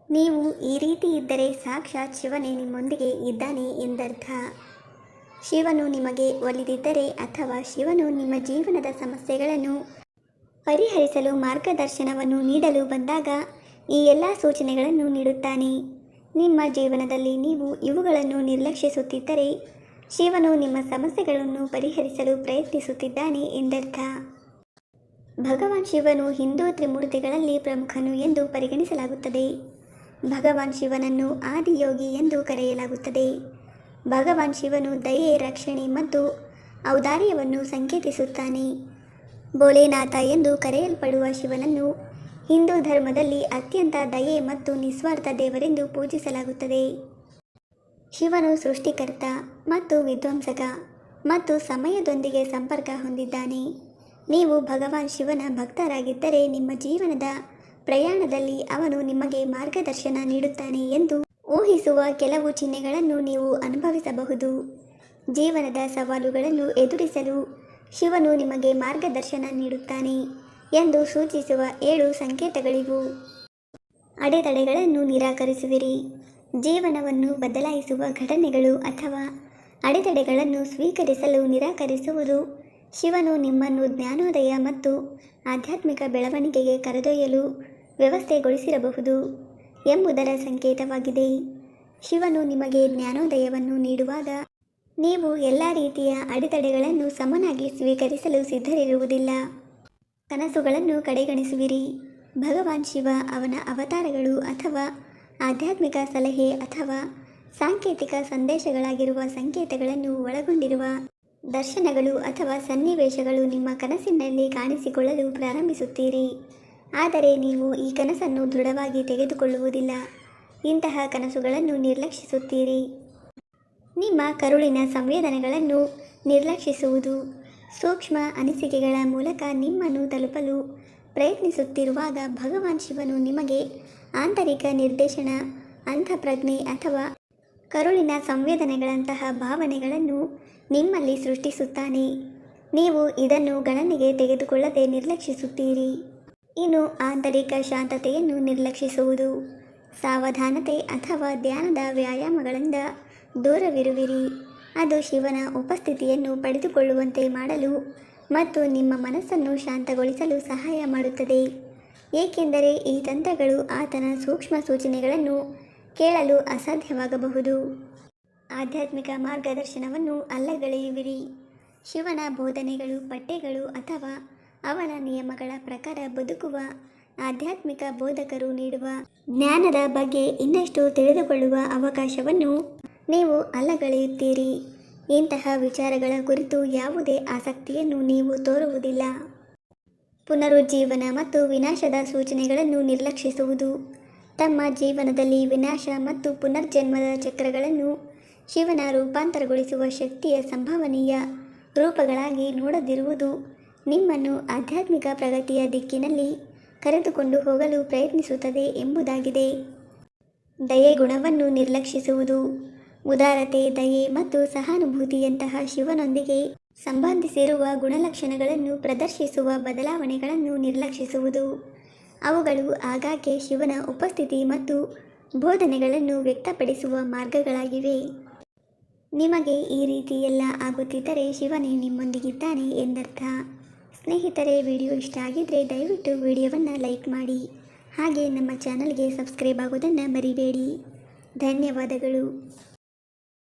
ನೀವು ಈ ರೀತಿ ಇದ್ದರೆ ಸಾಕ್ಷಾತ್ ಶಿವನೇ ನಿಮ್ಮೊಂದಿಗೆ ಇದ್ದಾನೆ ಎಂದರ್ಥ. ಶಿವನು ನಿಮಗೆ ಒಲಿದಿದ್ದರೆ ಅಥವಾ ಶಿವನು ನಿಮ್ಮ ಜೀವನದ ಸಮಸ್ಯೆಗಳನ್ನು ಪರಿಹರಿಸಲು ಮಾರ್ಗದರ್ಶನವನ್ನು ನೀಡಲು ಬಂದಾಗ ಈ ಎಲ್ಲ ಸೂಚನೆಗಳನ್ನು ನೀಡುತ್ತಾನೆ. ನಿಮ್ಮ ಜೀವನದಲ್ಲಿ ನೀವು ಇವುಗಳನ್ನು ನಿರ್ಲಕ್ಷಿಸುತ್ತಿದ್ದರೆ ಶಿವನು ನಿಮ್ಮ ಸಮಸ್ಯೆಗಳನ್ನು ಪರಿಹರಿಸಲು ಪ್ರಯತ್ನಿಸುತ್ತಿದ್ದಾನೆ ಎಂದರ್ಥ. ಭಗವಾನ್ ಶಿವನು ಹಿಂದೂ ತ್ರಿಮೂರ್ತಿಗಳಲ್ಲಿ ಪ್ರಮುಖನು ಎಂದು ಪರಿಗಣಿಸಲಾಗುತ್ತದೆ. ಭಗವಾನ್ ಶಿವನನ್ನು ಆದಿಯೋಗಿ ಎಂದು ಕರೆಯಲಾಗುತ್ತದೆ. ಭಗವಾನ್ ಶಿವನು ದಯೆ, ರಕ್ಷಣೆ ಮತ್ತು ಔದಾರ್ಯವನ್ನು ಸಂಕೇತಿಸುತ್ತಾನೆ. ಭೋಲೆನಾಥ ಎಂದು ಕರೆಯಲ್ಪಡುವ ಶಿವನನ್ನು ಹಿಂದೂ ಧರ್ಮದಲ್ಲಿ ಅತ್ಯಂತ ದಯೆ ಮತ್ತು ನಿಸ್ವಾರ್ಥ ದೇವರೆಂದು ಪೂಜಿಸಲಾಗುತ್ತದೆ. ಶಿವನು ಸೃಷ್ಟಿಕರ್ತ ಮತ್ತು ವಿಧ್ವಂಸಕ ಮತ್ತು ಸಮಯದೊಂದಿಗೆ ಸಂಪರ್ಕ ಹೊಂದಿದ್ದಾನೆ. ನೀವು ಭಗವಾನ್ ಶಿವನ ಭಕ್ತರಾಗಿದ್ದರೆ ನಿಮ್ಮ ಜೀವನದ ಪ್ರಯಾಣದಲ್ಲಿ ಅವನು ನಿಮಗೆ ಮಾರ್ಗದರ್ಶನ ನೀಡುತ್ತಾನೆ ಎಂದು ಊಹಿಸುವ ಕೆಲವು ಚಿಹ್ನೆಗಳನ್ನು ನೀವು ಅನುಭವಿಸಬಹುದು. ಜೀವನದ ಸವಾಲುಗಳನ್ನು ಎದುರಿಸಲು ಶಿವನು ನಿಮಗೆ ಮಾರ್ಗದರ್ಶನ ನೀಡುತ್ತಾನೆ ಎಂದು ಸೂಚಿಸುವ 7 ಸಂಕೇತಗಳಿವು. ಅಡೆತಡೆಗಳನ್ನು ನಿರಾಕರಿಸುವಿರಿ. ಜೀವನವನ್ನು ಬದಲಾಯಿಸುವ ಘಟನೆಗಳು ಅಥವಾ ಅಡೆತಡೆಗಳನ್ನು ಸ್ವೀಕರಿಸಲು ನಿರಾಕರಿಸುವುದು ಶಿವನು ನಿಮ್ಮನ್ನು ಜ್ಞಾನೋದಯ ಮತ್ತು ಆಧ್ಯಾತ್ಮಿಕ ಬೆಳವಣಿಗೆಗೆ ಕರೆದೊಯ್ಯಲು ವ್ಯವಸ್ಥೆಗೊಳಿಸಿರಬಹುದು ಎಂಬುದರ ಸಂಕೇತವಾಗಿದೆ. ಶಿವನು ನಿಮಗೆ ಜ್ಞಾನೋದಯವನ್ನು ನೀಡುವಾಗ ನೀವು ಎಲ್ಲ ರೀತಿಯ ಅಡೆತಡೆಗಳನ್ನು ಸಮನಾಗಿ ಸ್ವೀಕರಿಸಲು ಸಿದ್ಧರಿರುವುದಿಲ್ಲ. ಕನಸುಗಳನ್ನು ಕಡೆಗಣಿಸುವಿರಿ. ಭಗವಾನ್ ಶಿವ ಅವನ ಅವತಾರಗಳು ಅಥವಾ ಆಧ್ಯಾತ್ಮಿಕ ಸಲಹೆ ಅಥವಾ ಸಾಂಕೇತಿಕ ಸಂದೇಶಗಳಾಗಿರುವ ಸಂಕೇತಗಳನ್ನು ಒಳಗೊಂಡಿರುವ ದರ್ಶನಗಳು ಅಥವಾ ಸನ್ನಿವೇಶಗಳು ನಿಮ್ಮ ಕನಸಿನಲ್ಲಿ ಕಾಣಿಸಿಕೊಳ್ಳಲು ಪ್ರಾರಂಭಿಸುತ್ತೀರಿ. ಆದರೆ ನೀವು ಈ ಕನಸನ್ನು ದೃಢವಾಗಿ ತೆಗೆದುಕೊಳ್ಳುವುದಿಲ್ಲ. ಇಂತಹ ಕನಸುಗಳನ್ನು ನಿರ್ಲಕ್ಷಿಸುತ್ತೀರಿ. ನಿಮ್ಮ ಕರುಳಿನ ಸಂವೇದನೆಗಳನ್ನು ನಿರ್ಲಕ್ಷಿಸುವುದು ಸೂಕ್ಷ್ಮ ಅನಿಸಿಕೆಗಳ ಮೂಲಕ ನಿಮ್ಮನ್ನು ತಲುಪಲು ಪ್ರಯತ್ನಿಸುತ್ತಿರುವಾಗ ಭಗವಾನ್ ಶಿವನು ನಿಮಗೆ ಆಂತರಿಕ ನಿರ್ದೇಶನ, ಅಂತಃಪ್ರಜ್ಞೆ ಅಥವಾ ಕರುಳಿನ ಸಂವೇದನೆಗಳಂತಹ ಭಾವನೆಗಳನ್ನು ನಿಮ್ಮಲ್ಲಿ ಸೃಷ್ಟಿಸುತ್ತಾನೆ. ನೀವು ಇದನ್ನು ಗಣನೆಗೆ ತೆಗೆದುಕೊಳ್ಳದೆ ನಿರ್ಲಕ್ಷಿಸುತ್ತೀರಿ. ಇನ್ನು ಆಂತರಿಕ ಶಾಂತತೆಯನ್ನು ನಿರ್ಲಕ್ಷಿಸುವುದು ಸಾವಧಾನತೆ ಅಥವಾ ಧ್ಯಾನದ ವ್ಯಾಯಾಮಗಳಿಂದ ದೂರವಿರುವಿರಿ. ಅದು ಶಿವನ ಉಪಸ್ಥಿತಿಯನ್ನು ಪಡೆದುಕೊಳ್ಳುವಂತೆ ಮಾಡಲು ಮತ್ತು ನಿಮ್ಮ ಮನಸ್ಸನ್ನು ಶಾಂತಗೊಳಿಸಲು ಸಹಾಯ ಮಾಡುತ್ತದೆ, ಏಕೆಂದರೆ ಈ ತಂತ್ರಗಳು ಆತನ ಸೂಕ್ಷ್ಮ ಸೂಚನೆಗಳನ್ನು ಕೇಳಲು ಅಸಾಧ್ಯವಾಗಬಹುದು. ಆಧ್ಯಾತ್ಮಿಕ ಮಾರ್ಗದರ್ಶನವನ್ನು ಅಲ್ಲಗಳೆಯುವಿರಿ. ಶಿವನ ಬೋಧನೆಗಳು, ಪಠ್ಯಗಳು ಅಥವಾ ಅವನ ನಿಯಮಗಳ ಪ್ರಕಾರ ಬದುಕುವ ಆಧ್ಯಾತ್ಮಿಕ ಬೋಧಕರು ನೀಡುವ ಜ್ಞಾನದ ಬಗ್ಗೆ ಇನ್ನಷ್ಟು ತಿಳಿದುಕೊಳ್ಳುವ ಅವಕಾಶವನ್ನು ನೀವು ಅಲ್ಲಗಳೆಯುತ್ತೀರಿ. ಇಂತಹ ವಿಚಾರಗಳ ಕುರಿತು ಯಾವುದೇ ಆಸಕ್ತಿಯನ್ನು ನೀವು ತೋರುವುದಿಲ್ಲ. ಪುನರುಜ್ಜೀವನ ಮತ್ತು ವಿನಾಶದ ಸೂಚನೆಗಳನ್ನು ನಿರ್ಲಕ್ಷಿಸುವುದು ತಮ್ಮ ಜೀವನದಲ್ಲಿ ವಿನಾಶ ಮತ್ತು ಪುನರ್ಜನ್ಮದ ಚಕ್ರಗಳನ್ನು ಶಿವನ ರೂಪಾಂತರಗೊಳಿಸುವ ಶಕ್ತಿಯ ಸಂಭವನೀಯ ರೂಪಗಳಾಗಿ ನೋಡದಿರುವುದು ನಿಮ್ಮನ್ನು ಆಧ್ಯಾತ್ಮಿಕ ಪ್ರಗತಿಯ ದಿಕ್ಕಿನಲ್ಲಿ ಕರೆದುಕೊಂಡು ಹೋಗಲು ಪ್ರಯತ್ನಿಸುತ್ತದೆ ಎಂಬುದಾಗಿದೆ. ದಯೆ ಗುಣವನ್ನು ನಿರ್ಲಕ್ಷಿಸುವುದು ಉದಾರತೆ, ದಯೆ ಮತ್ತು ಸಹಾನುಭೂತಿಯಂತಹ ಶಿವನೊಂದಿಗೆ ಸಂಬಂಧಿಸಿರುವ ಗುಣಲಕ್ಷಣಗಳನ್ನು ಪ್ರದರ್ಶಿಸುವ ಬದಲಾವಣೆಗಳನ್ನು ನಿರ್ಲಕ್ಷಿಸುವುದು. ಅವುಗಳು ಆಗಾಗ್ಗೆ ಶಿವನ ಉಪಸ್ಥಿತಿ ಮತ್ತು ಬೋಧನೆಗಳನ್ನು ವ್ಯಕ್ತಪಡಿಸುವ ಮಾರ್ಗಗಳಾಗಿವೆ. ನಿಮಗೆ ಈ ರೀತಿ ಎಲ್ಲ ಆಗುತ್ತಿದ್ದರೆ ಶಿವನೇ ನಿಮ್ಮೊಂದಿಗಿದ್ದಾನೆ ಎಂದರ್ಥ. ಸ್ನೇಹಿತರೆ, ವಿಡಿಯೋ ಇಷ್ಟ ಆಗಿದ್ದರೆ ದಯವಿಟ್ಟು ವಿಡಿಯೋವನ್ನು ಲೈಕ್ ಮಾಡಿ. ಹಾಗೆ ನಮ್ಮ ಚಾನಲ್ಗೆ ಸಬ್ಸ್ಕ್ರೈಬ್ ಆಗೋದನ್ನು ಮರಿಬೇಡಿ. ಧನ್ಯವಾದಗಳು.